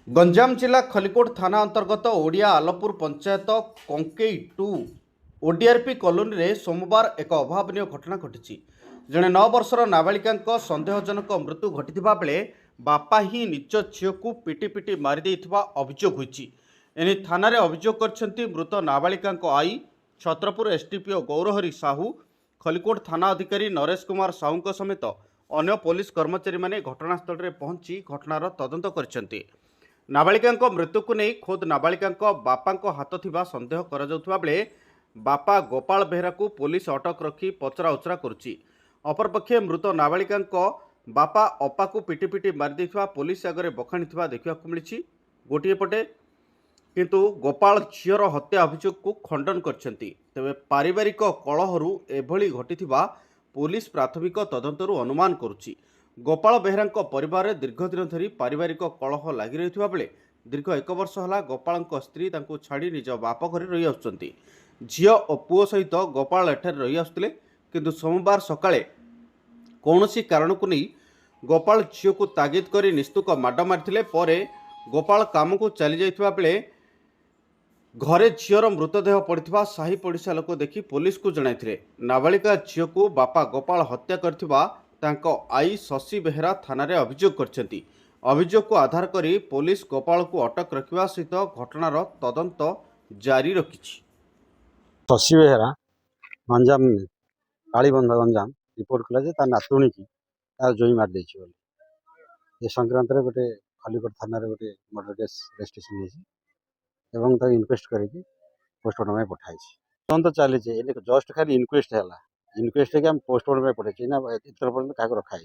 गंजाम जिला खलिकोट थाना अंतर्गत ओडिया आलपुर पंचायत कंकेई टू ओडीआरपी कॉलोनी रे सोमवार एक अभावन घटना घटी। जड़े 9 वर्षर नाबालिका सन्देहजनक मृत्यु घटी बेले बापा ही निज झील को पिटी पिटी मारी अभियोग होती। एने थाना अभियोग कर मृत नाबालिका आई छत्रपुर एसडीपीओ गौरहरी साहू, खलिकोट थाना अधिकारी नरेश कुमार साहू समेत अन्य पुलिस कर्मचारी माने घटनास्थल में पहुंची घटनार तदंत करछन्ति। नाबालिका मृत्यु को नहीं खोद नाबालिका बापा हाथ थिबा संदेह करा जाउथबा बेले बापा गोपाल बेहरा को पुलिस अटक रखी पचरा उचरा करुच्ची। अपरपक्षे मृत नाबालिका बापा अपा को पिटी पिटी मारी पुलिस आगे बखाणी देखा मिली। गोटे पटे किंतु गोपाल झीर हत्या अभियोग को खंडन करछन्ति। तेबे पारिवारिक कलहरु एभली घटिथिबा पुलिस प्राथमिक तदंतरु अनुमान करुच्ची। गोपाल बेहरा परिवार में दीर्घ दिन धरी पारिवारिक कलह लगी रही बेले दीर्घ 1 वर्ष है गोपाल स्त्री छाड़ी निज बाप घर रही आसुच्चन्ति। झील और पुओ सहित गोपाल एठारे रही आसुतिले, किंतु सोमवार सकाळे कौनसी कारण को नहीं गोपाल झील को तागिद कर निस्तुक माड मारिथिले। परे गोपाल काम को चली जाइथिबा बेले घरे झीर मृतदेह पड़ता साही पड़िशा लोक देखि पुलिस को जणाइथिले। नाबालिका झील को बापा गोपाल हत्या करथिबा तांको आई शशि बेहरा थाना रे अभियोग करछन्ति। अभियोग को आधार करी पुलिस गोपाल को अटक रखिबा सहित घटनार तदंत जारी रखिछि। शशि बेहरा गंजाम कालीबंध गंजाम रिपोर्ट कला जे नातुणी की तार जोई मार देछि बोली ए संक्रांत रे गोटे खलिकोट थाना रे गोटे मर्डर केस रजिस्ट्रेशन होछि एवं ता इन्क्वेस्ट करिकि पोस्टमार्टम में पठाई छी। तदंत चली जे जस्ट खाली इन्क्वेस्ट हैला, इन्क्वेस्ट के हम पोस्टमार्टम में पठाई छी ना इतर पर कागज रखा है।